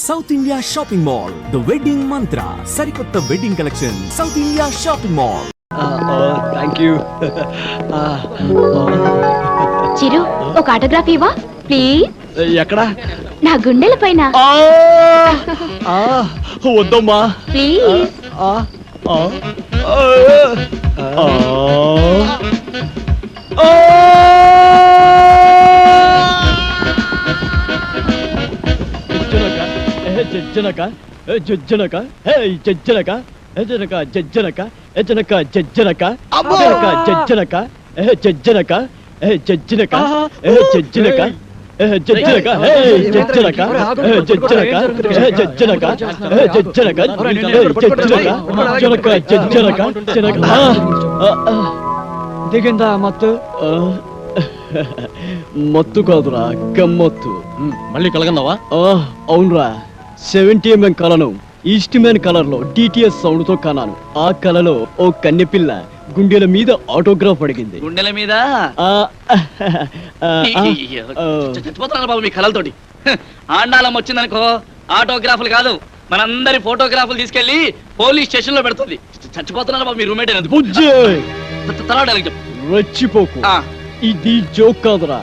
South India shopping mall, the wedding Mantra, సరికొత్త wedding collection, south India shopping mall. Thank you. Chiru, ఒక autograph ఇవ్వా please. ఎక్కడ? నా గుండెల పైన. వద్దమ్మా ప్లీజ్. జజ్జనక జజ్జనక జజ్జనక జజ్జనక జజ్జనక జజ్జనక జజ్జనక జజ్జనక జజ్జనక జజ్జనక జజ్జనక జజ్జనక జజ్జనక జజ్జనక జజ్జనక జజ్జనక జజ్జనక జనక దిగిందా మత్తు? మత్తు కాదురా, గమ్మత్తు. మళ్ళీ కలగన్నావా? అవునరా, 70mm కళను ఈస్ట్ మ్యాన్ కలర్ లో డిటిఎస్ సౌండ్ తో కన్నాను. ఆ కళలో ఓ కన్నెపిల్ల గుండెల మీద ఆటోగ్రాఫ్ అడిగింది. గుండెల మీద చచ్చిపోతున్నారు చచ్చిపోతున్నారు బాబు మీ కళలతోటి. ఆండాలం వచ్చిందనుకో ఆటోగ్రాఫ్లు కాదు, మనందరి ఫోటోగ్రాఫ్లు తీసుకెళ్లి పోలీస్ స్టేషన్ లో పెడుతుంది. చచ్చిపోతున్నారు బాబు మీ రూమ్మేట్ అనేది. తర్వాత చెప్పు. రెచ్చిపోకు, ఇది జోక్ కాదురా.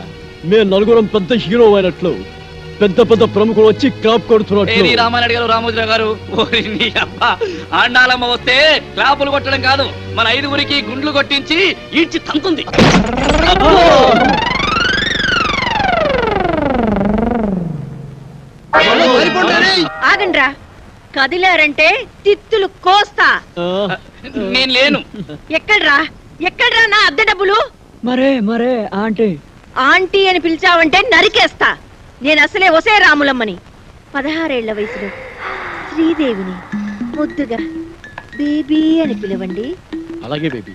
మేము నలుగురం పెద్ద హీరో అయినట్లు పెద్ద పెద్ద ప్రముఖులు వచ్చి క్లాప్ కొడుతున్నట్లు. రామారెడ్డి గారు, రామోజీరావు గారు, ఆండాలమ్మ వస్తే క్లాపులు కొట్టడం కాదు, మన 5గురికి గుండ్లు కొట్టించి ఈడ్చి తంతుంది. ఆగండ్రా, కదిలారంటే తిత్తులు కోస్తా. నేను లేను. ఎక్కడ్రా ఎక్కడ్రా నా అద్దె డబ్బులు? మరే ఆంటీ ఆంటీ అని పిలిచావంటే నరికేస్తా. నేను అసలే ఒసే రాములమ్మని. 16 ఏళ్ల వయసులో శ్రీదేవిని ముద్దుగా బేబీ అని పిలవండి. అలాగే బేబీ.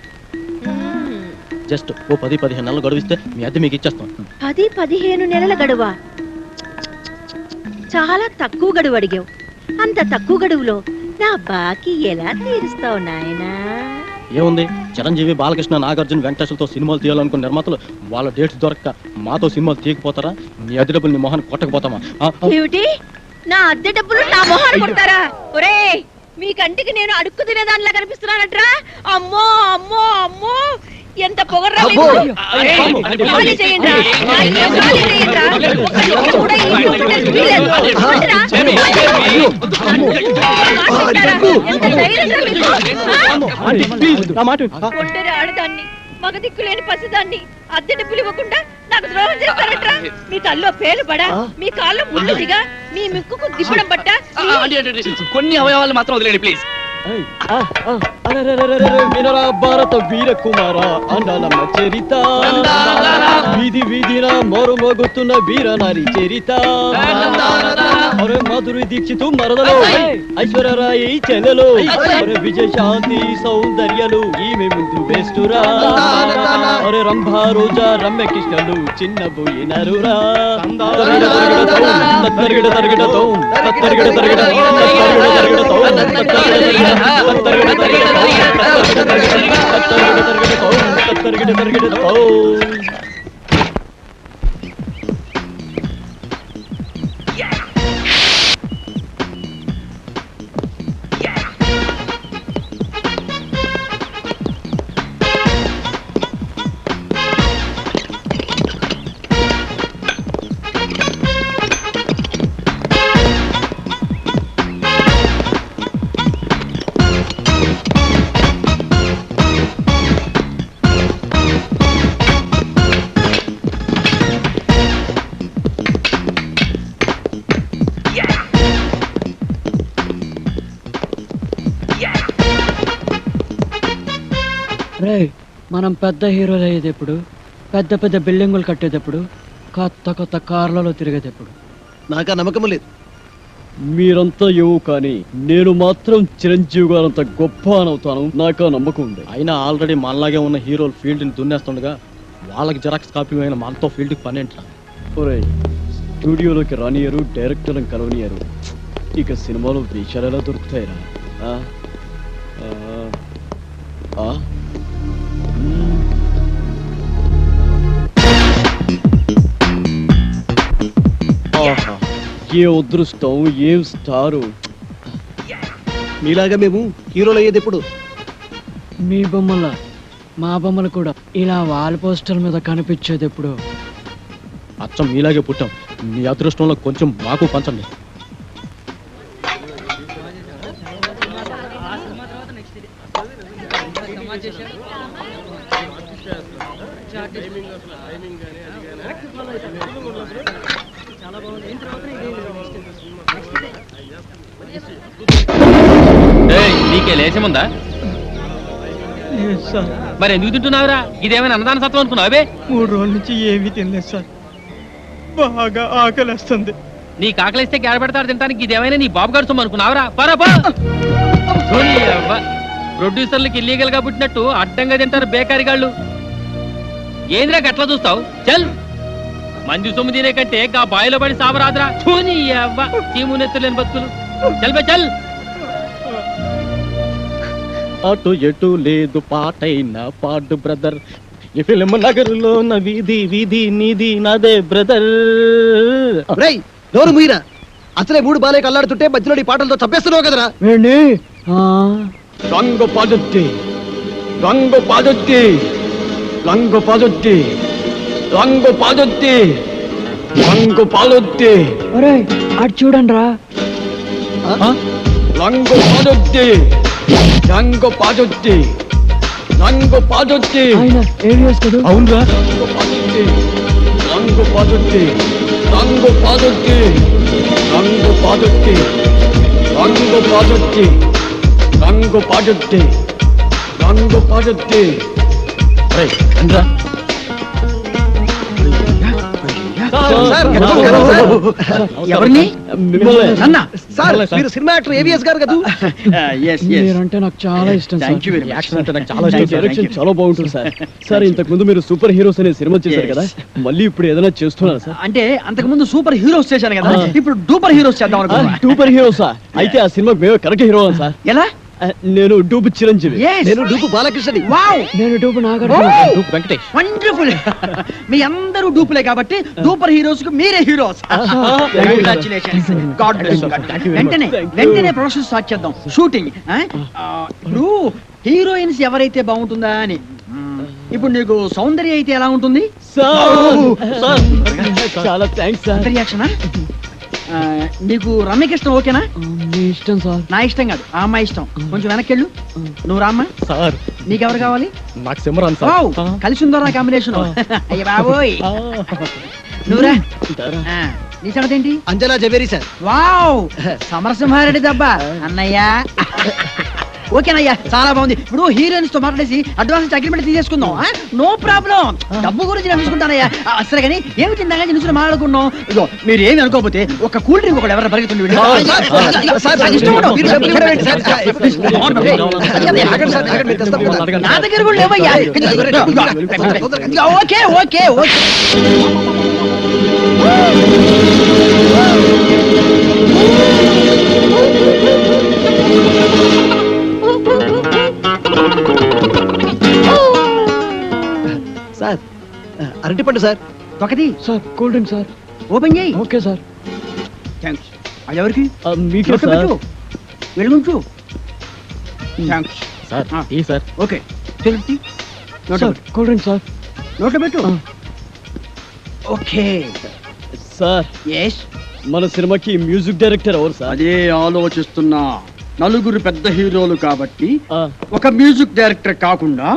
జస్ట్ ఓ 10-15 నెలలు గడువిస్తే మీ అద్దె మీకు ఇచ్చేస్తాం. 10-15 నెలల గడువా? చాలా తక్కువ గడువు అడిగావు. అంత తక్కువ గడువులో నా బాకీ ఎలా తీరుస్తావు నాయనా? ఏముంది, చిరంజీవి, బాలకృష్ణ, నాగార్జున, వెంకటేశ్వరతో సినిమాలు తీయాలనుకున్న నిర్మాతలు వాళ్ళ డేట్స్ దొరక్క మాతో సినిమాలు తీయకపోతారా? నీ అద్దె డబ్బులు నీ మొహాన్ని కొట్టకపోతామా? ఏమిటి, నా అద్దె డబ్బులు నా మొహాన్ని కొడతారా? ఒరే, మీ కంటికి నేను అడుక్కు తినేదానిలా కనిపిస్తున్నానట్రా? అమ్మో అమ్మో అమ్మో, ఎంత పొగర్రా మీకు! ఖాళీ చేయండిరా, నా ఇల్లు ఖాళీ చేయండిరా. ఒక్క నిమిషం కూడా ఈ ఇంట్లో ఉండడానికి వీల్లేదు. పోండిరా. ఎంత ధైర్యంరా మీకు? ఒంటరి ఆడదాన్ని, మగ దిక్కులేని పసిదాన్ని అద్దె డబ్బులు ఇవ్వకుండా నాకు ద్రోహం చేస్తారట్రా? మీ తల్లో పేలు పడా, మీ కాళ్ళు ముళ్ళు దిగా, మీ ముక్కుకు దిప్పడం పట్ట. కొన్ని అవయవాలు మాత్రం వదిలేండి ప్లీజ్. వినరా భారత వీర కుమార అండాలమ్మ చరిత, వీధి వీధిన మోగుతున్న వీర నారి చరిత. మాధురి దీక్షితు మరదలు, ఐశ్వర్యరాయి చెల్లెలు, విజయశాంతి సౌందర్యలు ఈమె ముందు వేస్తురా. అరే రంభా రోజా రమ్య కృష్ణలు చిన్న పోయినరురా. తరిగిడ తరిగిడతో తరిగిడ తరిగిడ మనం పెద్ద హీరోలు అయ్యేటప్పుడు, పెద్ద పెద్ద బిల్డింగులు కట్టేటప్పుడు, కొత్త కొత్త కార్లలో తిరిగేటప్పుడు నాకు నమ్మకం లేదు. మీరంతా ఏవో కానీ నేను మాత్రం చిరంజీవి గారంత గొప్ప అనవుతాను, నాకు నమ్మకం ఉంది. అయినా ఆల్రెడీ మనలాగే ఉన్న హీరోలు ఫీల్డ్ని దున్నేస్తుండగా వాళ్ళకి జెరాక్స్ కాపీ అయిన మనతో ఫీల్డ్కి పని ఏంట్రా? ఒరే, స్టూడియోలోకి రానియరు, డైరెక్టర్ని కలవనియరు, ఇక సినిమాలో వేషాలు ఎలా దొరుకుతాయిరా? ఏ అదృష్టం ఏం స్టారు. మీలాగా మేము హీరోలు అయ్యేది ఎప్పుడు? మీ బొమ్మల మా బొమ్మలు కూడా ఇలా వాల్ పోస్టర్ మీద కనిపించేది ఎప్పుడు? అచ్చం మీలాగే పుట్టాం. మీ అదృష్టంలో కొంచెం మాకు పంచండి. నీకే లేచముందా? మరి ఎందుకు తింటున్నావురా? ఇదేమైనా అన్నదాన సత్వం అనుకున్నావే? 3 రోజుల నుంచి ఏమీ తినలేదు సార్. బాగా ఆకలిస్తుంది. నీ కాకలిస్తే గేడ పెడతాడు తింటానికి. ఇదేమైనా నీ బాబు గారు సొమ్ము అనుకున్నావురా? పరపా ప్రొడ్యూసర్లకి ఇల్లీగల్ గా పుట్టినట్టు అడ్డంగా తింటారు బేకారీ గాళ్ళు. ఏంద్రా గట్లా చూస్తావు? చల్, మంది సొమ్ము తినే కంటే గా బాయిలో పడి సావరాదురా. చూని అవ్వ చీమునెత్తలేని బతుకులు. చల్ బే చల్. అటు ఎటు లేదు పాటైనా పాడు బ్రదర్. ఈ ఫిల్మ్ నగరులో నా వీధి వీధి నీది నాదే బ్రదర్. రేయ్ నోరు మీరా, అసలే 3 బాలే కల్లాడుతుంటే మధ్యలో ఈ పాటలతో చంపేస్తున్నావు కదరా. రంగు పాజొట్టి రంగు పాజొట్టి రంగు పాజొట్టి రంగు పాజొట్టి రంగు పాలొట్టి. అటు చూడండి రా. రంగు పాజొట్టి రంగు పాజొట్టి రంగు పాజొట్టి. అవునరా, రంగు పాజొట్టి రంగు పాజొట్టి రంగు పాజొట్టి రంగు పాజొట్టి రంగు పాజొట్టి రంగు పాజొట్టి. ఎవరిని? అన్న సార్ మీరు సినిమా యాక్టర్ ఏవిఎస్ గారు కదా? మీరంటే నాకు చాలా ఇష్టం సార్. యాక్షన్ అంటే నాకు చాలా ఇష్టం. డైరెక్షన్ చాలా బాగుంటుంది సార్. సార్ ఇంతకు ముందు మీరు సూపర్ హీరోస్ అనే సినిమా చేశారు కదా, మళ్ళీ ఇప్పుడు ఏదైనా చేస్తున్నారు సార్? అంటే అంతకు ముందు సూపర్ హీరోస్ చేశాను కదా, ఇప్పుడు డూపర్ హీరోస్ చేద్దాం అనుకున్నా. సూపర్ హీరోసా? అయితే ఆ సినిమాకి మేమే కరెక్ట్ హీరో సార్. ఎలా? నేను డూపు చిరంజీవి. నేను డూపు బాలకృష్ణని. వావ్, నేను dupe Nagarjuna. Dupe Venkatesh. Wonderful. మీ అందరూ డూపులే కాబట్టి డూపర్ హీరోస్ కు మీరే హీరోస్. కంగ్రాచులేషన్స్. God bless. వెంటనే ప్రొడక్షన్ స్టార్ట్ చేద్దాం. షూటింగ్. ఇప్పుడు హీరోయిన్స్ ఎవరైతే బాగుంటుందా అని. ఇప్పుడు నీకు సౌందర్య అయితే ఎలా ఉంటుంది? చాలా థ్యాంక్స్ సార్. రియాక్షనా? నీకు రమ్యకృష్ణ ఓకేనా? మీ ఇష్టం సార్. నా ఇష్టం కాదు, ఆ అమ్మాయి ఇష్టం. కొంచెం వెనక్కెళ్ళు. నువ్వు రామ్మా. సార్ నీకెవరు కావాలి? నాకు సిమరాన్ వావ్, సార్. కలిసి ఉందరా కాంబినేషన్. అయ్య బాబోయ్. నువ్వురా. నీ సంగతి ఏంటి? అంజనా జవేరి సార్. వావ్, సమరసింహారెడ్డి దెబ్బ అన్నయ్య. ఓకేనయ్యా, చాలా బాగుంది. ఇప్పుడు హీరోయిన్స్ తో మాట్లాడేసి అడ్వాన్స్ అగ్రిమెంట్ తీసేసుకుందాం. No problem. డబ్బు గురించి నేను చూసుకుంటానయ్యా. అసలు కానీ ఏమి తిందా నిన్ను మాట్లాడుకున్నాం. ఇదో మీరు ఏమి అనుకోకపోతే ఒక కూల్ డ్రింక్ ఒకటి ఎవరైనా పరిగెత్తుండి. నా దగ్గర కూడా లేవయ్యా. Okay okay okay. సార్ అరటిపండు సార్. ఒకటి sir cool drink sir. Open చేయి. Okay sir. థ్యాంక్స్. అది ఎవరికి? మీకే సార్. పెట్టు, వెలుగుంచు. థ్యాంక్స్ సార్ ఈ సార్. ఓకే. తెలుపు. Sir cool drink sir. నోట్లో పెట్టు. Okay sir yes. మన సినిమాకి మ్యూజిక్ డైరెక్టర్ ఎవరు సార్? అదే ఆలోచిస్తున్నా. నలుగురు పెద్ద హీరోలు కాబట్టి ఆ, ఒక మ్యూజిక్ డైరెక్టర్ కాకుండా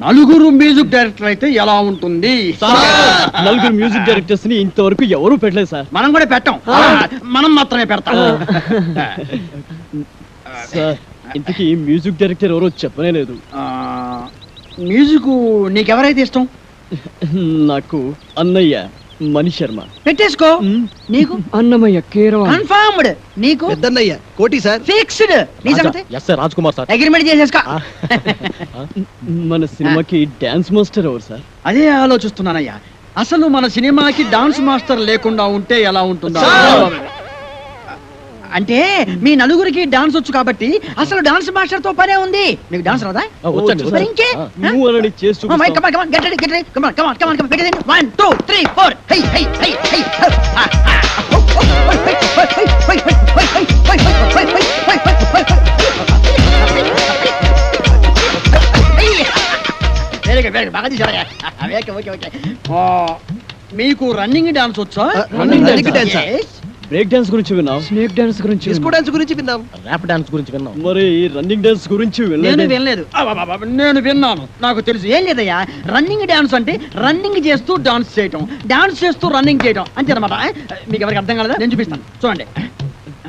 నలుగురు మ్యూజిక్ డైరెక్టర్ అయితే ఎలా ఉంటుంది? నలుగురు మ్యూజిక్ డైరెక్టర్స్ ని ఇంతవరకు ఎవరు పెట్టలేదు సార్. మనం కూడా పెట్టాం. మనం మాత్రమే పెడతాం. సార్ ఇంతకీ మ్యూజిక్ డైరెక్టర్ ఎవరో చెప్పనే లేదు. మ్యూజిక్ నీకెవరైతే ఇష్టం? నాకు అన్నయ్య మణి శర్మ. పెట్టేసుకో. నీకు? అన్నమయ్య కీరవాణి. కన్ఫర్మ్డ్. నీకు? పెద్దన్నయ్య కోటి సార్. ఫిక్స్డ్. నీ సంగతి? Yes sir, Raj Kumar sir. Agreement చేసేసుకో. మన సినిమాకి డాన్స్ మాస్టర్ ఎవరు సార్? అదే ఆలోచిస్తున్నానయ్యా. అసలు మన సినిమాకి డాన్స్ మాస్టర్ లేకుండా ఉంటే ఎలా ఉంటుందా? అంటే మీ నలుగురికి డాన్స్ వచ్చు కాబట్టి అసలు డాన్స్ మాస్టర్ తో పనే ఉంది. మీకు డాన్స్ రాదా? వచ్చండి, మరి ఇంకే? నువ్వు అని చేసి Come on, come on, come on, get ready, get ready. Come on, come on, come on, come on. Get it in. 1, 2, 3, 4. Hey, hey, hey, hey. Ah, ah. Oh, oh, hey, hey, hey, hey, hey, hey, hey, hey, hey, hey, hey, hey, hey. Very good, very good. బాగా తీశారయ్యా. Okay, okay, okay. మీకు running dance వచ్చా? Running dance ఆ? Yes. Break dance గురించి విన్నాం, snake dance గురించి disco dance గురించి విన్నాం. ర్యాప్ డాన్స్ గురించి విన్నాం. మరి రన్నింగ్ డాన్స్ గురించి నేను వినలేదు. వినలేదు. నేను విన్నాను, నాకు తెలుసు. ఏం లేదయ్యా, రన్నింగ్ డాన్స్ అంటే రన్నింగ్ చేస్తూ డాన్స్ చేయటం, డాన్స్ చేస్తూ రన్నింగ్ చేయటం అంతే అనమాట. మీకు ఎవరికి అర్థం కాలేదా? నేను చూపిస్తాను, చూడండి.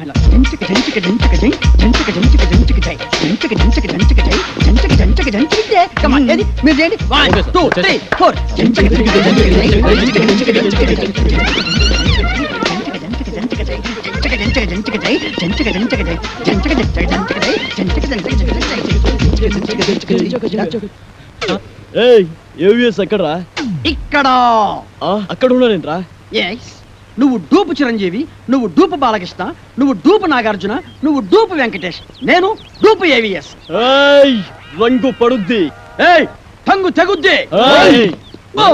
అలా జంచిక జంచిక జంచిక జై, జంచిక జంచిక జంచిక జై, జంచిక జంచిక జంచిక జై, జంచిక జంచిక జంచిక జై. Come on, ఏది మీరు చేయండి. 1, 2, 3, 4. జంచిక జంచిక జంచిక జై, జంచిక జంచిక జంచిక జై, జంచిక జంచిక జంచిక జై, జంచిక జంచిక జంచిక జై, జంచిక జంచిక జై, జంచిక జంచిక జంచిక జై, జంచిక జంచిక జంచిక జై. ఏయ్ ఏవిఎస్ ఎక్కడరా? ఇక్కడ అక్కడ ఉన్నాడేంట్రా? ఎస్, నువ్వు డూపు చిరంజీవి, నువ్వు డూపు బాలకృష్ణ, నువ్వు డూపు నాగార్జున, నువ్వు డూపు వెంకటేష్, నేను డూపు ఏవిఎస్. ఏయ్ రంగు పడుద్ది. ఏయ్ తంగు తెగుద్ది. ఏయ్ ఓ!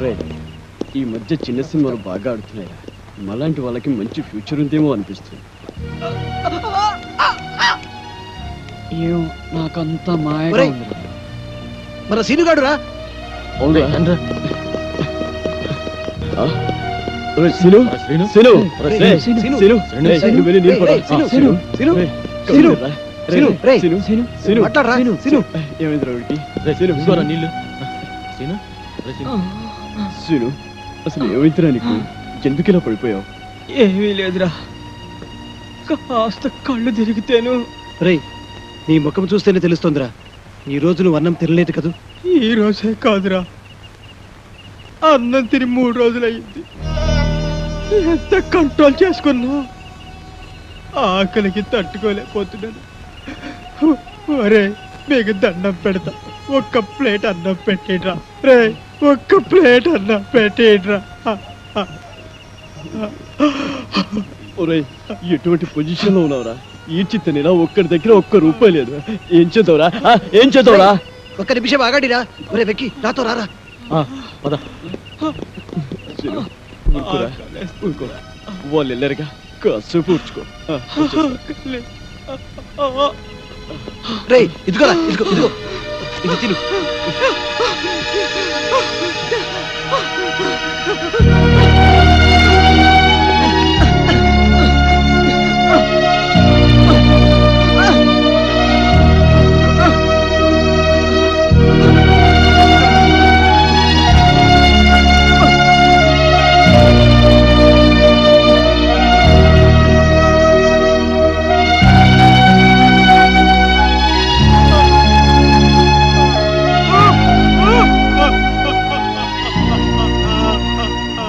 రేయ్, ఈ మధ్య చిన్న సినిమాలు బాగా ఆడుతున్నాయి. మలాంటి వాళ్ళకి మంచి ఫ్యూచర్ ఉందేమో అనిపిస్తుంది. నాకంతా మాయగా ఒరేయ్, ఉంది. మన సీనుగాడు రా. అవునురా? రండ్రా. ఒరేయ్, సీను, శ్రీను? సీను, రేయ్, రేయ్, సీను, సీను, సీను, రేయ్, సీను, నువ్వు వెళ్ళి నీళ్ళు రేయ్, పడరా. రేయ్, సీను, సీను, సీను, రేయ్, సీను, రా. సీను, రేయ్, సీను, సీను, మాట్లాడరా, సీను, సీను. ఏమైందిరా వీడికి? రేయ్, సీను, ఇదిగోరా నీళ్ళు. సీను? రేయ్, సీను. సీను, అసలు ఏమైందిరా నీకు? ఎందుకు ఇలా పడిపోయావు? ఏమీ లేదురా, కాస్త కళ్ళు తిరిగితేను. రేయ్, నీ ముఖం చూస్తేనే తెలుస్తుందిరా, ఈ రోజు నువ్వు అన్నం తినలేదు కదూ. ఈ రోజే కాదురా, అన్నం తిని 3 రోజులు అయింది. ఎంత కంట్రోల్ చేసుకున్నా ఆకలికి తట్టుకోలేకపోతున్నాను. ఒరే, మీకు దండం పెడతా, ఒక్క ప్లేట్ అన్నం పెట్టేడ్రా. రే, ఒక్క ప్లేట్ అన్నం పెట్టేడ్రా. ఒరేయ్, ఎటువంటి పొజిషన్ లో ఉన్నావురా? ఈ చిత్తనిలా ఒక్కడి దగ్గర ఒక్క రూపాయి లేదు. ఏం చేద్దావురా? ఏం చేద్దావురా? ఒక్క నిమిషం ఆగాడిరా. ఒరే వెక్కి, నాతో రారా. పద. సీను, ఊరుకోరా, ఊరుకో. వాళ్ళు వెళ్ళారుగా, కాసేపు ఊర్చుకో. రేయ్, ఇదిగోరా, ఇదిగో, ఇదిగో, ఇది తిను.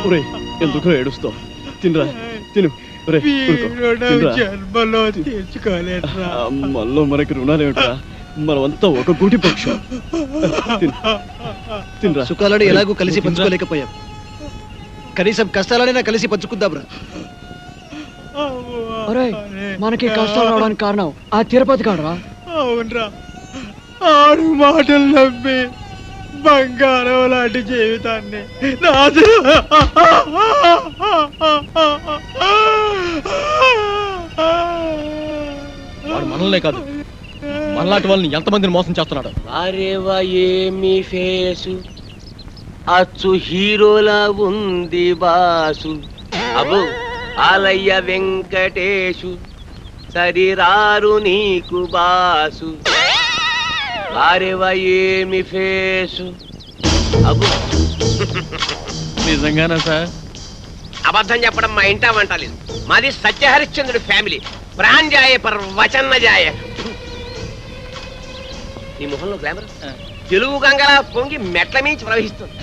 ఒరేయ్, ఎందుకు ఏడుస్తావు? తినరా, తిను. ఒరేయ్, ఊరుకో. తినరా. జన్మలో తీర్చుకోలేదురా. మళ్ళీ మనకి రుణాలు ఏమిట్రా? మనమంతా ఒక గూటి పక్షం. తినరా. సుఖాలను ఎలాగూ కలిసి పంచుకోలేకపోయాం, కనీసం కష్టాలనైనా కలిసి పంచుకుందాంరా. మనకి కష్టాలు రావడానికి కారణం ఆ తిరుపతి కాడరా. అవునరా, ఆడు మాటలు నమ్మి బంగారం లాంటి జీవితాన్ని వాడు మనల్నే కాదు, మనలాంటి వాళ్ళని ఎంతమందిని మోసం చేస్తున్నాడు. అరేవా ఏమి ఫేసు, అచ్చు హీరోలా ఉంది బాసు. అబు ఆలయ్య వెంకటేశు, సరిరారు నీకు బాసు. అరేవా ఏమి ఫేసు. అబు నిజంగానా సార్? అబద్ధం చెప్పడం మా ఇంటా వంటలేదు. మాది సత్యహరిశ్చంద్రుడి ఫ్యామిలీ. ప్రాణజాయ పర్ వచన్న జాయ. నీ మొహంలో గ్లామర్ తెలుగు గంగలా పొంగి మెట్ల మించి ప్రవహిస్తుంది.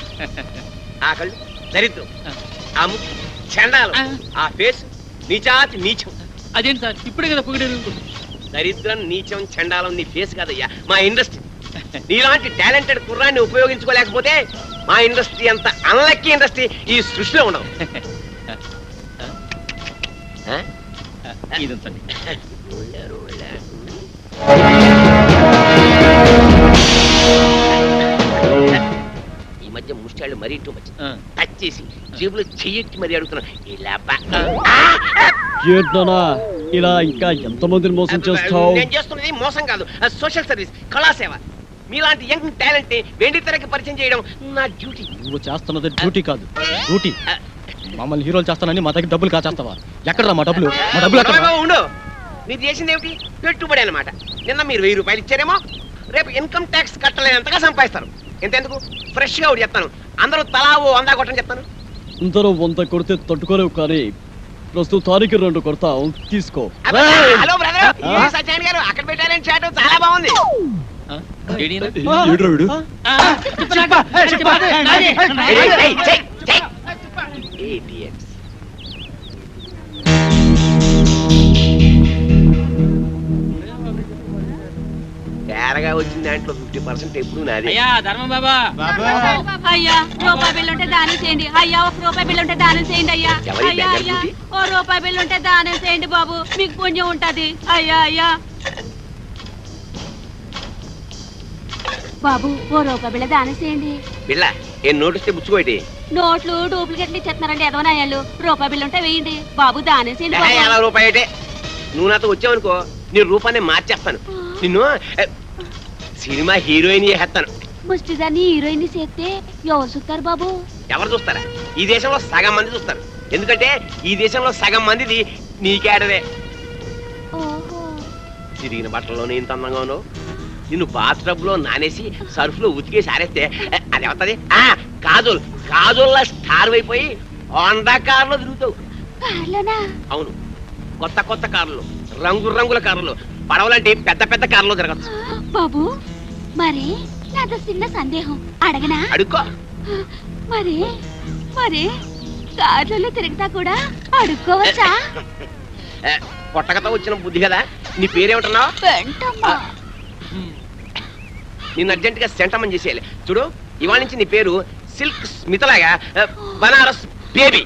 ఆ కళ్ళు దరిద్రం, ఆ ముక్కు చండాలం, ఆ ఫేస్ నీచాతి నీచం. అదేంటి సార్ ఇప్పుడే కదా పొగిడారు? దరిద్రం నీచం చండాలం నీ ఫేస్ కాదయ్యా మా ఇండస్ట్రీ. నీలాంటి టాలెంటెడ్ కుర్రాన్ని ఉపయోగించుకోలేకపోతే మా ఇండస్ట్రీ అంత అన్లక్కీ ఇండస్ట్రీ ఈ సృష్టిలో ఉండదు. ఇది ఉంచండి. ఈ మధ్య ముష్టాళ్ళు మరీ టూ మచ్. టచ్ చేసి జేబులో చెయ్యెట్టి మరీ అడుగుతున్నా ఇలా ఏంటనా ఇలా ఇంకా ఎంతమందిని మోసం చేస్తావు? నేను చేస్తున్నది మోసం కాదు, సోషల్ సర్వీస్, కళాసేవ. మీలాంటి యంగ్ టాలెంట్ ని వెండి తెరకి పరిచయం చేయడం నా డ్యూటీ. నువ్వు చేస్తున్నది డ్యూటీ కాదు, డ్యూటీ. మమ్మల్ని హీరోలు చేస్తానని మా దగ్గర డబ్బులు కాచేస్తావా? ఎక్కడరా మా డబ్బులు? మా డబ్బులు ఎక్కడ? ఉండు, మీరు చేసింది ఏమిటి? పెట్టుబడి అన్నమాట. నిన్న మీరు 1000 రూపాయలు ఇచ్చారేమో, రేపు ఇన్కమ్ ట్యాక్స్ కట్టలేనంతగా సంపాదిస్తారు. ఎంతెందుకు ఫ్రెష్ గా ఒకటి చెప్తాను, అందరూ తలా ఓ 100 కొట్టని చెప్తాను. అందరూ 100 కొడితే తట్టుకోలేవు, కానీ ప్రస్తుతానికి 2 కొడతాం, తీసుకో. హలో బ్రదర్, సత్యాన్ గారు అక్కడ పెట్టారని చాటు చాలా బాగుంది. Idiots. తేరగా వచ్చిన దాంట్లో 50% ఎప్పుడు నాది. అయ్యా ధర్మం బాబా, అయ్యా రూపాయి బిల్లు ఉంటే దానం చేయండి. అయ్యా 1 రూపాయి బిల్లు ఉంటే దానం చేయండి. అయ్యా ఎవరి అయ్యా దగ్గర అయ్యా డ్యూటీ? 1 రూపాయి బిల్లు ఉంటే దానం చేయండి బాబు, మీకు పుణ్యం ఉంటది. అయ్యా అయ్యా బాబు 1 రూపాయి బిళ్ళ దానం చేయండి. బిళ్ళ ఏం నోటిస్తే బుచ్చుకోటి. నోట్లు డూప్లికేట్లు ఇచ్చేస్తున్నారండి ఎదవనాయాలు. రూపాయి బిల్లు ఉంటే వేయండి బాబు, దానం చేయండి బాబు. 50 రూపాయి అంటే నువ్వు నాతో వచ్చావనుకో, నీ రూపాన్ని మార్చేస్తాను. నిన్ను సినిమా హీరోయిన్ చేస్తాను. ముష్టిదాన్ని హీరోయిన్ చేస్తే ఎవరు చూస్తారు బాబు? ఎవరు చూస్తారా? ఈ దేశంలో సగం మంది చూస్తారు. ఎందుకంటే ఈ దేశంలో సగం మందిది నీకేడదే. ఓహో, తిరిగిన బట్టల్లోనే ఇంత అందంగా ఉన్నావు. నిన్ను బాత్ టబ్ లో నానేసి సర్ఫ్ లో ఉతికేసి ఆరేస్తే అది అవుతుంది. కాజోల్ కాజోల్లా స్టార్ అయిపోయి హోండా కార్లో తిరుగుతావు. కార్లోనా? అవును, కొత్త కొత్త కార్లు, రంగు రంగుల కార్లు, పడవలంటే పెద్ద పెద్ద కార్లో తిరగచ్చు. బాబు మరి నాతో చిన్న సందేహం అడగనా? అడుక్కో. మరి మరి కార్లలో తిరుగుతా కూడా అడుక్కోవచ్చా? పొట్టకతో వచ్చిన బుద్ధి కదా. నీ పేరేమంటున్నావు? వెంటమ్మా. నిన్ను అర్జెంట్ గా సెంటమని చేసేయాలి. చూడు, ఇవాళ నుంచి నీ పేరు సిల్క్ స్మితలాగా బనారస్ బేబీ.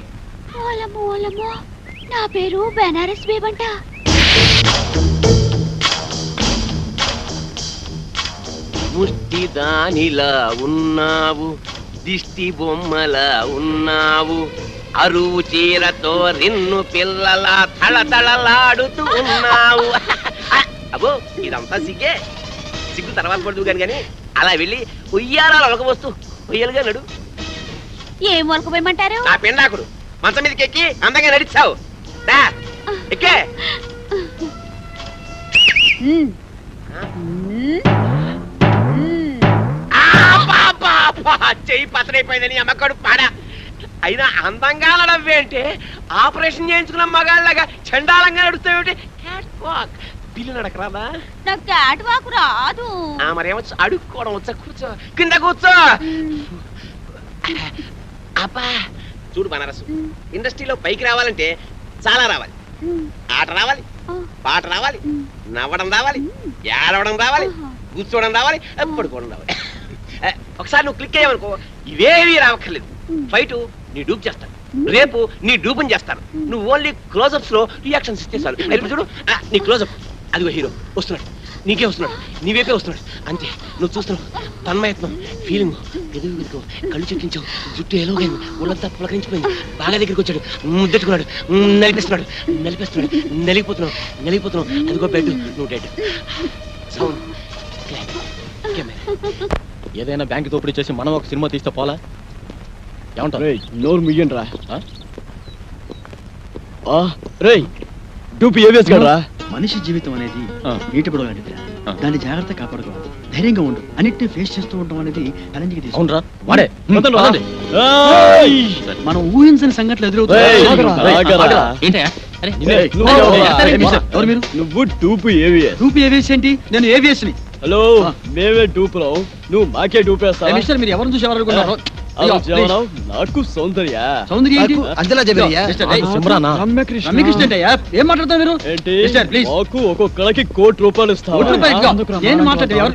ఓలమ్మో ఓలమ్మో, నా పేరు బెనారస్ బేబంట. ముష్టి దానిలా ఉన్నావు, దిష్టి బొమ్మలా ఉన్నావు, అరువు చీరతో నిన్ను పిల్లలా తళతళలాడుతూ ఉన్నావు. అబ్బో ఇదంతా సిగ్గే. సిగ్గు తర్వాత పడుతూ కానీ అలా వెళ్ళి ఉయ్యారాలు ఒలకవస్తూ ఉయ్యలుగా నడు. ఏం వలకపోయమంటారు? నా పెండాకుడు మంచం మీదకి ఎక్కి అందంగా నడిచావు. ఎక్కే. చెయ్యి పతరైపోయిందని అమ్మకడు పాడా. అయినా అందంగా నడవేంటే ఆపరేషన్ చేయించుకున్న మగాళ్ళగా చండాలంగా నడుస్తావేంటి? పిల్లి నడకరాదా? నాకు క్యాట్ వాక్ రాదు. మరేమొచ్చు, అడుక్కోవడం వచ్చా? కూర్చో, కింద కూర్చో. అబ్బా చూడు బనారసు, ఇండస్ట్రీలో పైకి రావాలంటే చాలా రావాలి. ఆట రావాలి, పాట రావాలి, నవ్వడం రావాలి, ఏడవడం రావాలి, కూర్చోవడం రావాలి, పడుకోవడం రావాలి. ఒకసారి నువ్వు క్లిక్ అయ్యావనుకో ఇవేవి రావక్కర్లేదు. ఫైట్ నీ డూప్ చేస్తాను, రేపు నీ డూపుని చేస్తాను. నువ్వు ఓన్లీ క్లోజప్స్ లో రియాక్షన్స్ ఇస్తే చాలు. ఇప్పుడు చూడు, నీ క్లోజప్ అదిగో హీరో వస్తున్నాడు, నీకే వస్తున్నాడు, నీవేపే వస్తున్నాడు. అంతే, నువ్వు చూస్తున్నావు. తన్మయత్నం, ఫీలింగ్, ఎదుగు, కళ్ళు చెక్కించావు, జుట్టు ఎలాగైంది, ఒళ్ళంతా పులకరించిపోయింది. బాగా దగ్గరికి వచ్చాడు, ముద్దెట్టుకున్నాడు, నలిపిస్తున్నాడు, నలిపేస్తున్నాడు, నలిగిపోతున్నావు. అదిగో బెడ్, నువ్వు డెడ్. సౌండ్, ఏదైనా బ్యాంక్ దోపిడీ చేసి మనం ఒక సినిమా తీస్తే పోలా? ఏమంటారు? నోరు ముయ్యండి రా. రేయ్ డూపి ఏవిఎస్ గడరా. మనిషి జీవితం అనేది నీటి పడవ లాంటిదిరా. దాన్ని జాగ్రత్త కాపాడుకోవాలి. ధైర్యంగా ఉండు. అన్నిటిని ఫేస్ చేస్తూ ఉండడం అనేది ఛాలెంజ్కి తీసుకు. అవునరా వాడే. మనం ఊహించని సంఘటనలు ఎదురవుతాయి. నువ్వు డూపు ఏవిఎస్. రూపీ ఏవిఎస్ ఏంటి? నేను ఏవిఎస్ ని. హలో, మేమే డూపులో, నువ్వు మాకే డూపేస్తా. మిస్టర్, మీరు ఎవరిని చూసి ఎవరు అనుకున్నారు? అయ్యో, జీవనం నాకు సౌందర్య సౌందర్య ఏంటి? నాకు అంజలా జబరియా మిస్టర్, ఏయ్, సిమ్రానా? రమ్యకృష్ణ. రమ్యకృష్ణ ఏంటయ్యా? ఏం మాట్లాడతావు మీరు? ఏంటి మిస్టర్, ప్లీజ్. మాకు ఒక్కొక్కళ్ళకి ₹1,00,00,000 ఇస్తావా? ₹1,00,00,000 నేను మాట్లాడే ఎవరు?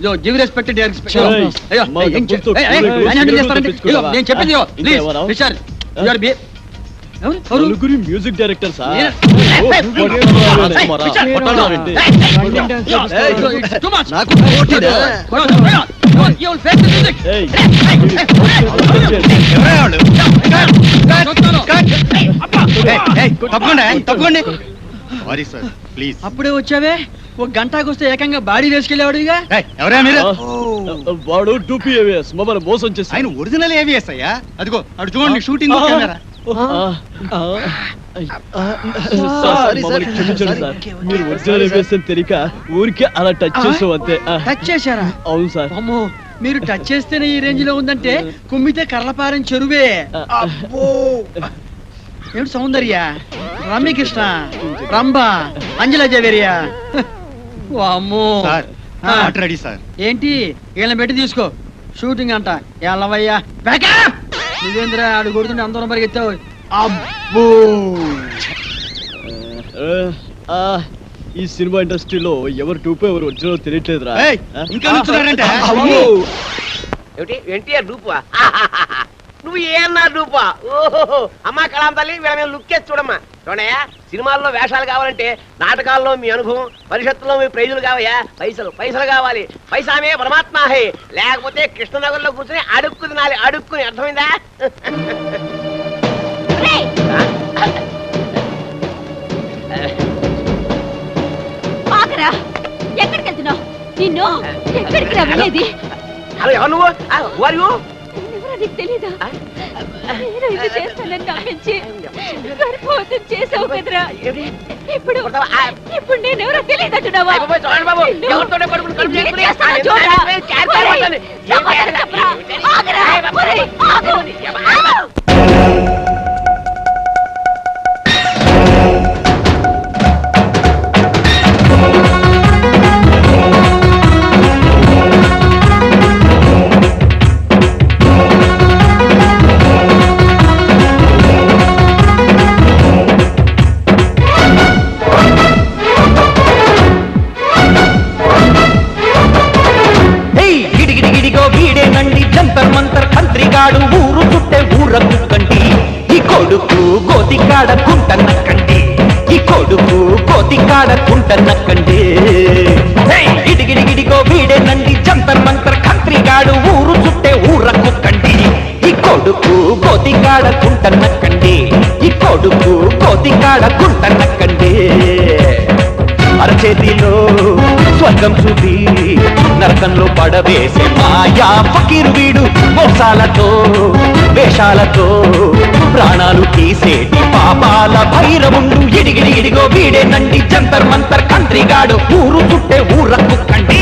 Yo, give respect to their respect. Hey, అయ్యో, మా ఏం డబ్బులతో ఏయ్, ఏయ్, కూరగాయలు ఆయన handle చేస్తారండి. తెచ్చుకోవాలా? ఇదిగో, నేను చెప్పింది ఇదిగో, please. ఇంకేమన్నా? మిస్టర్, you are be- ఎవరు? ఎవరు? నలుగురి మ్యూజిక్ డైరెక్టర్ సార్ నేను- It's too much. నాకు పోటీదా? You will face the music. తప్పకుండా సారీ సార్ ప్లీజ్ అప్పుడే వచ్చావే ఒక గంటకు వస్తే ఏకంగా బాడీ వేసుకెళ్ళేవాడుగా. ఎవరా మీరు వాడు టూపీ ఏవిఎస్ మమ్మల్ని మోసం చేసి ఆయన ఒరిజినల్ ఏవిఎస్ అయ్యా అదిగో అటు చూడండి షూటింగ్ సార్ మమ్మల్ని క్షమించండి సార్ మీరు ఒరిజినల్ ఏవిఎస్ అని తెలియక ఊరికే అలా టచ్ చేసాం అంతే టచ్ చేశారా? అవును సార్ అమ్మో, మీరు టచ్ చేస్తేనే ఈ రేంజ్ లో ఉందంటే కుమ్మితే కర్లపారం చెరువే. అబ్బో, ఏమిటి సౌందర్య, రమ్యకృష్ణ, రంభ, అంజలా జవేరియా. అమ్మో రెడీ సార్ ఏంటి వీళ్ళని పెట్టి తీసుకో షూటింగ్ అంట. ఎల్లవయ్యా బ్యాకప్. నువ్వేంద్రా ఆడు కొడుతుంటే అందరం పరిగెత్తావు. అబ్బో, ఈ సినిమా ఇండస్ట్రీలో ఎవరు టూపీ ఎవరు ఒరిజినల్ తెలియట్లేదురా ఇంకా నుంచున్నారంటే ఏమిటి ఎన్టీఆర్ డూపువా? నువ్వు ఏమన్నా డూపా? ఓహో అమ్మా కళాం తల్లి వీళ్ళ మీద లుక్ వేసి చూడమ్మా. చూడయా, సినిమాల్లో వేషాలు కావాలంటే నాటకాల్లో మీ అనుభవం, పరిషత్తులో మీ ప్రైజులు కావయా. పైసలు పైసలు కావాలి. పైసామే పరమాత్మ హే. లేకపోతే కృష్ణనగర్లో కూర్చొని అడుక్కు తినాలి. అడుక్కుని అర్థమైందా? ఆగరా, ఎక్కడికి వెళ్తున్నావు? నిన్ను ఎక్కడికి రా వెళ్ళేది? హలో ఎవరు నువ్వు? వారు ఎవరో నీకు తెలీదా? నేను ఇది చేస్తానని నమ్మించి గర్భవతం చేసావు కదరా. ఇప్పుడు ఇప్పుడు నేనెవరో తెలియదంటున్నావా? చూడండి బాబు, ఎవరితోనే పడుకుని కడుపు ఏం చేసుకుని చేస్తానో ఆ చూడరా. పడుతుంది. సమాధానం చెప్పరా. ఆగరా, ఒరేయ్, ఆగు. గిడిగిడిగిడిగో వీడేనండి జంతర్ మంతర్ కంత్రిగాడు ఊరు చుట్టే ఊరకు కంటి ఈ కొడుకు గోతికాడ కుంటన్నక్కండి ఈ కొడుకు గోతికాడ కుంటన్నక్కండి గిడిగిడిగిడిగో వీడేనండి జంతర్ మంతర్ కంత్రిగాడు ఊరు చుట్టే ఊరకు కంటి ఈ కొడుకు గోతికాడ కుంటన్నక్కండి ఈ కొడుకు గోతికాడ కుంటన్నక్కండి అరచేతిలో స్వర్గం చూపి నరకంలో పడవేసే మాయా ఫకీరు వీడు మోసాలతో వేషాలతో ప్రాణాలు తీసేటి పాపాల భైరవుండు ఇడిగిడిగిడిగో వీడేనండి జంతర్ మంతర్ కంత్రిగాడు ఊరు చుట్టే ఊరకు కండి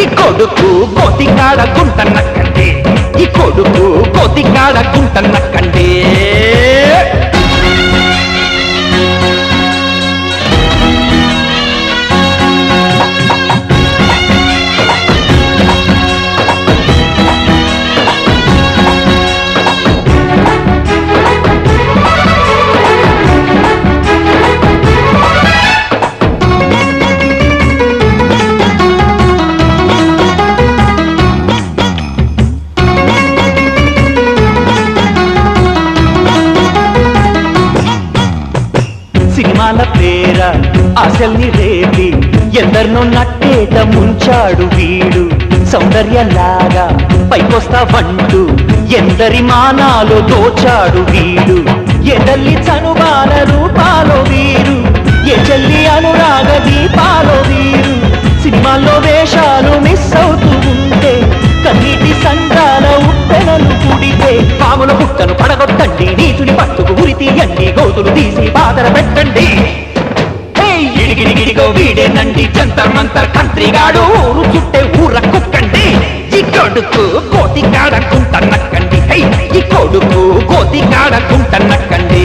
ఈ కొడుకు గోతికాడ గుంటన్నక్కండి ఈ కొడుకు గోతికాడ గుంటన్నక్కండి సినిమాల పేర ఆశల్ని రేపి ఎందరినో నట్టేట ముంచాడు వీడు సౌందర్యలాగా పైకొస్తావంటూ ఎందరి మానాలు దోచాడు వీడు ఏ తల్లి చనుబాల రూపాలో వీరు ఏ చెల్లి అనురాగ దీపాలో వీరు సినిమాల్లో వేషాలు మిస్ అవుతూ ఉంటే కన్నీటి సంద్రాల ఉప్పెనలు కుడితే పాముల పుట్టను పడగొట్టండి నీచుని పట్టుకు ఉరి తీయండి గోతులు తీసి బాధర పెట్టండి ఇడిగిడిగిడిగో వీడేనండి జంతర్ మంతర్ కంత్రిగాడు ఊరు చుట్టే ఊర కుక్కండి ఈ కొడుకు కోతికాడకుంటన్నక్కండి ఈ కొడుకు కోతికాడకుంటన్నక్కండి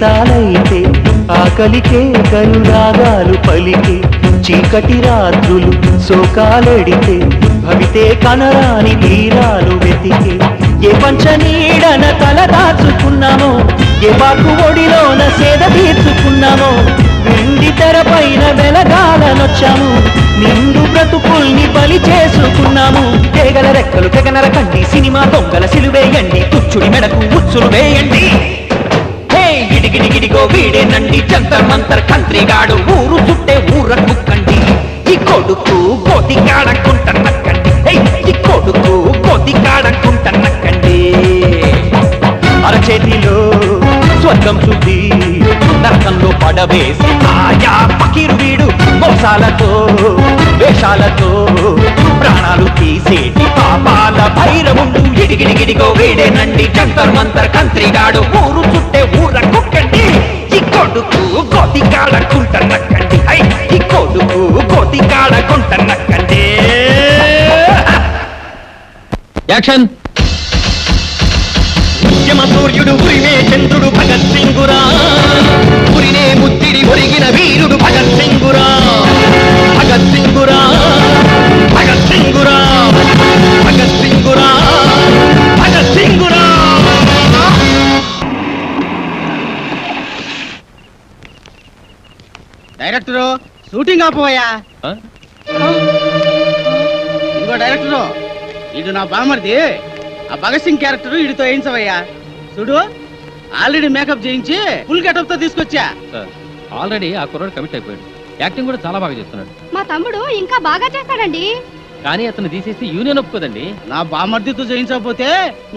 సీతాలైతే ఆకలికే కనురాగాలు పలికే చీకటి రాత్రులు శోకాలెడితే భవితే కనరాని తీరాలు వెతికే ఏ పంచనీడన తల దాచుకున్నామో ఏ బాకు ఒడిలోన సేద తీర్చుకున్నామో వెండి తెరపైన వెలగాలనొచ్చాము నిండు బ్రతుకుల్ని బలి చేసుకున్నాము తేగల రెక్కలు తెగనర కండి సినిమా దొంగల సిలువేయండి తుచ్చుడి మెడకు ఉచ్చులు వేయండి హే గిడిగిడిగిడిగో వీడేనండి జంతర్ మంతర్ కంత్రిగాడు ఊరు చుట్టే ఊర కుక్కండి ఈ కొడుకు గోతికాడకుంటన్నక్కండి ఈ కొడుకు గోతికాడకుంటన్నక్కండి అరచేతిలో స్వర్గం చూసి నరకంలో పడవేసి ఆయా పకీరు వీడు మోసాలతో వేషాలతో ప్రాణాలు తీసేటి పాపాల భైరవుడు ఎడిగిడిగిడిగో వీడేనండి జంతర్ మంతర్ కంత్రిగాడు ఊరు చుట్టే ఊర కుక్కండి ఈ కొడుకు గోతికాడకుంటన్నక్కండి ఈ కొడుకు గోతికాడకుంటన్నక్కండి. యాక్షన్. సూర్యుడు ఉరిమే చంద్రుడు భగత్ సింగురా ఉరినే ముత్తిడి ఒరిగిన వీరుడు భగత్ సింగురా భగత్ సింగురా భగత్ సింగురా భగత్ సింగురా భగత్ సింగురా. డైరెక్టరు షూటింగ్ ఆపోయా. ఇదిగో డైరెక్టరు, ఇది నా బామర్ది. ఆ భగత్ సింగ్ క్యారెక్టర్ వీడితో వేయించవయ్యా. చూడు, ఆల్రెడీ మేకప్ చేయించి ఫుల్ గెటప్ తో తీసుకొచ్చా. ఆల్రెడీ ఆ కుర్రాడు కమిట్ అయిపోయాడు. యాక్టింగ్ కూడా చాలా బాగా చేస్తున్నాడు. మా తమ్ముడు ఇంకా బాగా చేస్తాడండి. కానీ అతను తీసేసి యూనియన్ ఒప్పుకోదండి. నా బామర్దితో చేయించకపోతే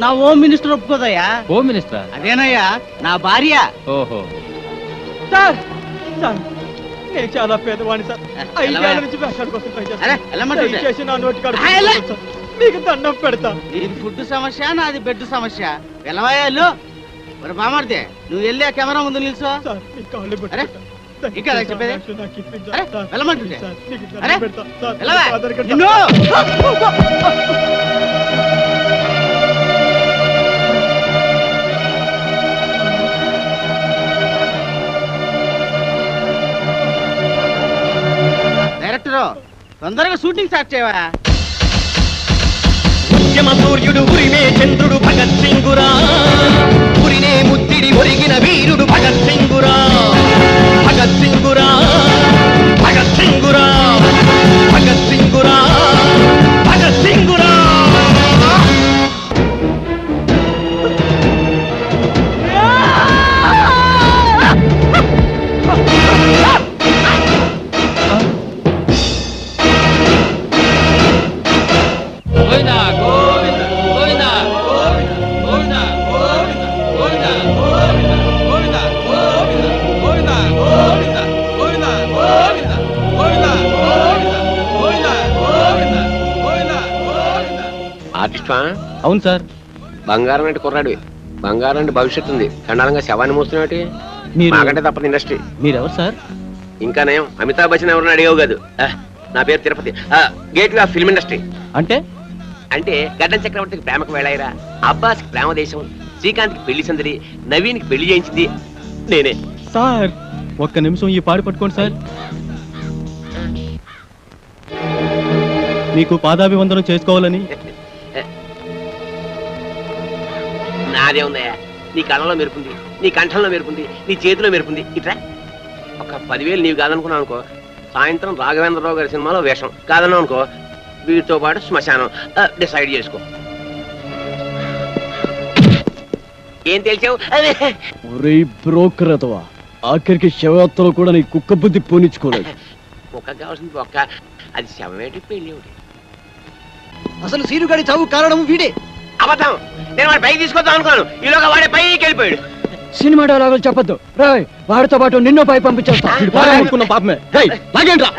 నా హోమ్ మినిస్టర్ ఒప్పుకోదయ్యా. Home minister? అదేనయ్యా, నా భార్య. ఓహో. సార్ సార్ నేను చాలా పేదవాణి సార్. 5 ఏళ్ల నుంచి వేషాల కోసం ట్రై చేస్తాను. దయచేసి నా నోటి కాడ మీకు దండం పెడతా. ఇది ఫుడ్ సమస్య, నాది బెడ్ సమస్య. వెళ్ళవయ్యాలు మరి బామర్దే, నువ్వు వెళ్ళి ఆ కెమెరా ముందు నిల్చో. అరే ఇంకా చెప్పేది, వెళ్ళమంటుంటే డైరెక్టరు తొందరగా షూటింగ్ స్టార్ట్ చేయవా. సూర్యుడు ఉరిమే చంద్రుడు భగత్ సింగురా ఉరినే ముత్తిడి ఒరిగిన వీరుడు భగత్ సింగురా భగత్ సింగురా భగత్ సింగురా భగత్ సింగురా భగత్ సింగురా. ఆర్టిస్టా? అవును సార్. బంగారం అంటే కుర్రాడివి. బంగారం అంటే భవిష్యత్తు ఉంది. చండాలంగా శవాన్ని మోస్తున్నట్టు మాకంటే తప్పదు ఇండస్ట్రీ. మీరెవరు సార్? ఇంకా నయం, అమితాబ్ బచ్చన్ ఎవరిని అడిగావు కాదు. నా పేరు Tirupati. Gateway of film industry. అంటే అంటే గడ్డం చక్రవర్తికి ప్రేమకు వేళాయిరా, అబ్బాస్కి ప్రేమ దేశం, శ్రీకాంత్కి పెళ్లి సందడి, నవీన్కి పెళ్లి చేయించింది నేనే. సార్ ఒక్క నిమిషం ఈ పాడి పట్టుకోండి సార్. మీకు పాదాభివందనం చేసుకోవాలని. నాదే ఉందయ్యా, నీ కళ్ళలో మెరుపుంది, నీ కంఠంలో మెరుపుంది, నీ చేతిలో మెరుపుంది. ఇట్లా ఒక 10,000 నీవు కాదనుకున్నావు అనుకో, సాయంత్రం రాఘవేంద్రరావు గారి సినిమాలో వేషం. కాదన్నావు అనుకో, వీటితో పాటు శ్మశానం. డిసైడ్ చేసుకో. ఏం తెలిసావు? ఒరే బ్రోకర్ అతవా, ఆఖరికి శవయాత్రలో కూడా నీ కుక్క బుద్ధి పోనిచ్చుకోలేదు. కుక్క కావాల్సింది ఒక్క, అది శవమేటి పెళ్లి ఒకటి. అసలు సీనుగాడి చావు కారణం వీడే. అబద్ధం. నేను వాడి పైకి తీసుకొద్దాం అనుకున్నాను, ఈలోగా వాడే పైకి వెళ్ళిపోయాడు. సినిమా డైలాగులు చెప్పొద్దు రాయ్, వాడితో పాటు నిన్నో పై పంపించేస్తా. పాపమే లాగేంట్రా.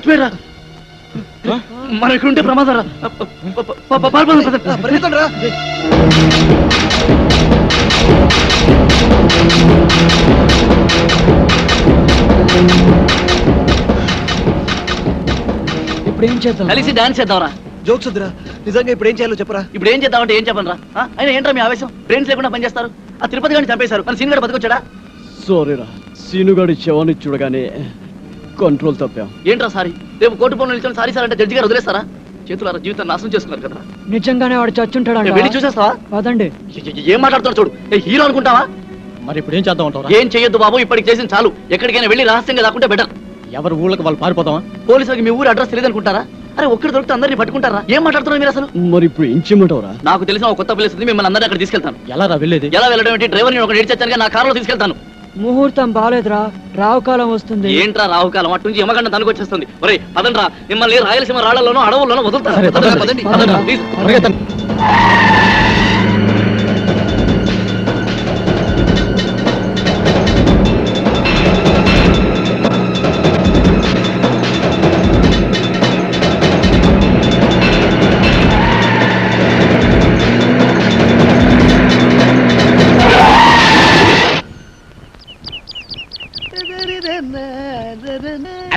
చచ్చిపోయారా మన ఇక్కడ ఉంటే ప్రమాదం రా పరిగెత్తండి రా. ఇప్పుడు ఏం చేద్దాం? కలిసి డాన్స్ చేద్దాంరా. జోక్స్ వద్దురా, నిజంగా ఇప్పుడు ఏం చేయాలో చెప్పరా. ఇప్పుడు ఏం చేద్దామంటే ఏం చెప్పను రా. అయినా ఏంట్రా మీ ఆవేశం? బ్రెయిన్స్ లేకుండా పనిచేస్తారు. ఆ తిరుపతి గారిని చంపేశారు, మన సీన్ గడ బతికొచ్చాడా? సారీరా, సీనుగాడి శవాన్ని చూడగానే కంట్రోల్ తప్పాం. ఏంట్రా సారీ? రేపు కోర్టు పనులు నిల్చొని సారీ సార్ అంటే జడ్జి గారు వదిలేస్తారా? చేతులారా జీవితాన్ని నాశనం చేసుకున్నారు కదా. నిజంగానే వాడు చచ్చుంటాడు. వెళ్ళి చూసేస్తావా? పదండి. ఏం మాట్లాడుతున్నాడు చూడు. హీరో అనుకుంటావా? మరి ఇప్పుడు ఏం చేద్దాం అంటారా? ఏం చెయ్యొద్దు బాబు, ఇప్పటికి చేసిన చాలు. ఎక్కడికైనా వెళ్ళి రహస్యంగా దాక్కుంటే బెటర్. ఎవరు ఊళ్ళకి వాళ్ళు పారిపోతావా? పోలీసులకి మీ ఊరు అడ్రస్ తెలియదు అనుకుంటారా? అరే ఒక్కడి దొరికితే అందరినీ పట్టుకుంటారా? ఏం మాట్లాడుతున్నారు మీరు అసలు? మరి ఇప్పుడు ఏం చేయమంటావురా? నాకు తెలిసిన ఒక కొత్త ప్లేస్ ఉంది, మిమ్మల్ని అందరినీ అక్కడ తీసుకెళ్తాను. ఎలా రా వెళ్ళేది? ఎలా వెళ్ళడం ఏంటి? డ్రైవర్ నేను ఒక ఏడ్చాను, నా కారులో తీసుకెళ్తాను. ముహూర్తం బాలేదురా, రావుకాలం వస్తుంది. ఏంట్రా రావుకాలం? అటు నుంచి యమగండ తనుకొచ్చేస్తుంది. ఒరే పదండ్రా, మిమ్మల్ని రాయలసీమ రాళ్లలోనో అడవుల్లోనో వదులుతారు. సరే, పదండ్రా, పదండి. పదండ్రా, ప్లీజ్. పరిగెత్తండి.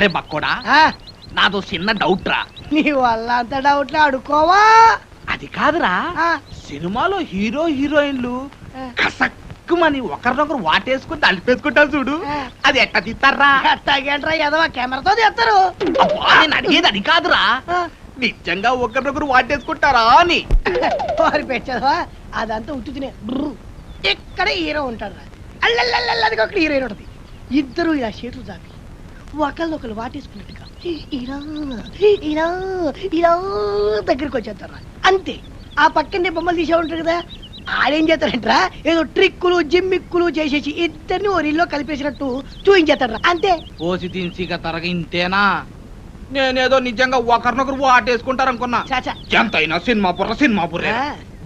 అరే బక్కోడా, నాదో చిన్న డౌట్ రా. నీ వల్ల అంత డౌట్లు అడుకోవా? అది కాదురా, సినిమాలో హీరో హీరోయిన్లు కసక్కుమని ఒకరినొకరు వాటేసుకుని తలిపేసుకుంటారు చూడు, అది ఎట్ట తీస్తారా? ఎట్టాగేంట్రా ఎదవా, కెమెరాతో తీస్తారు. అబ్బా, నేను అడిగేది అది కాదురా, నిజంగా ఒకరినొకరు వాటేసుకుంటారా అని. వారి పెంచదవా, అదంతా ఉట్టు తినే. ఇక్కడ హీరో ఉంటాడు, అల్లల్లల్లది ఒక హీరోయిన్ ఉంటుంది. ఇద్దరు ఇలా చేతులు చాపి ఒకళ్ళొకరు వాటేసుకున్నట్టుగా ఇలా ఇలా ఇలా దగ్గరికి వచ్చేస్తారా, అంతే. ఆ పక్కనే బొమ్మలు తీసే ఉంటారు కదా, ఆడేం చేస్తారంటరా ఏదో ట్రిక్కులు జిమ్మిక్కులు చేసేసి ఇద్దరిని ఓ రీల్లో కలిపేసినట్టు చూపించేస్తారా, అంతే. ఓసి తీన్సిగా తరగ ఇంతేనా? నేనేదో నిజంగా ఒకరినొకరు వాటేసుకుంటారు అనుకున్నా. చాచా ఎంతైనా సినిమా బుర్రే.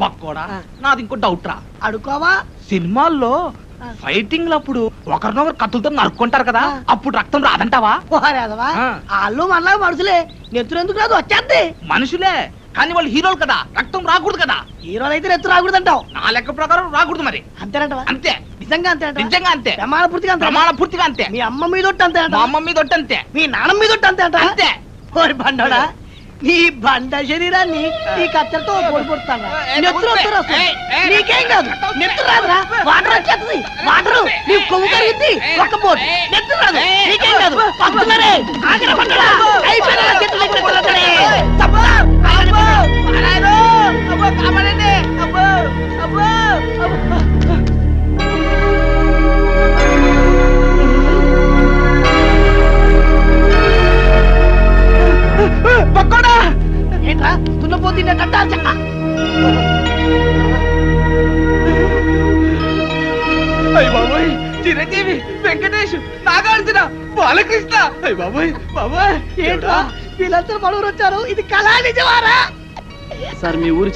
బక్కోడా, నాది ఇంకో డౌట్ రా. అడుకోవా? సినిమాల్లో ఫైటింగ్ లప్పుడు ఒకరినొకరు కత్తులతో నరుక్కుంటారు కదా, అప్పుడు రక్తం రాదంటావా? పోరాదవా, వాళ్ళు మనలా మనుషులే, నెత్తురు ఎందుకు రాదు, వచ్చేద్ది. మనుషులే కానీ వాళ్ళు హీరోలు కదా, రక్తం రాకూడదు కదా. హీరోలు అయితే నెత్తురు రాకూడదు అంటావు. నా లెక్క ప్రకారం రాకూడదు మరి. అంతేనంటవా? అంతే. నిజంగా అంతే, నిజంగా అంతే. ప్రమాణ పూర్తిగా అంతే. ప్రమాణ పూర్తిగా అంతే. మీ అమ్మ మీద ఒట్టు అంతే అంట. మా అమ్మ మీద ఒట్టు అంతే. మీ నాన్న మీద ఒట్టు అంతే అంట. అంతే. ఓరి బండోడా, నీ బండ శరీరాన్ని నీ కత్తెరతో పొడి పొడుతాను. నెత్తురు వస్తారు వస్తుంది. నీకేం కాదు, నెత్తురు రాదురా, వాటర్ వచ్చేస్తుంది. వాటర్ నీ కొవ్వు కరుగుద్ది, ఒక్క పోటు నెత్తురు రాదు, నీకేం కాదు. వస్తున్నారే, ఆగిన బండోడా, అయిపోయినా చెట్టు దగ్గర కొడతారే. తప్పా, అబ్బో, అరాయో, అబ్బో, కాపాడండి, అబ్బో, అబ్బో, అబ్బో. పక్కోడా, ఏంట్రా తున్నపోతుండే కట్టా చెక్క. అయ్య బాబోయ్, చిరంజీవి, వెంకటేష్, నాగార్జున, బాలకృష్ణ. అయ్య బాబోయ్, బాబోయ్, ఏంట్రా వీళ్ళందరూ మనూరు వచ్చారు, ఇది కళా నిజమారా? సార్ మీ ఊరు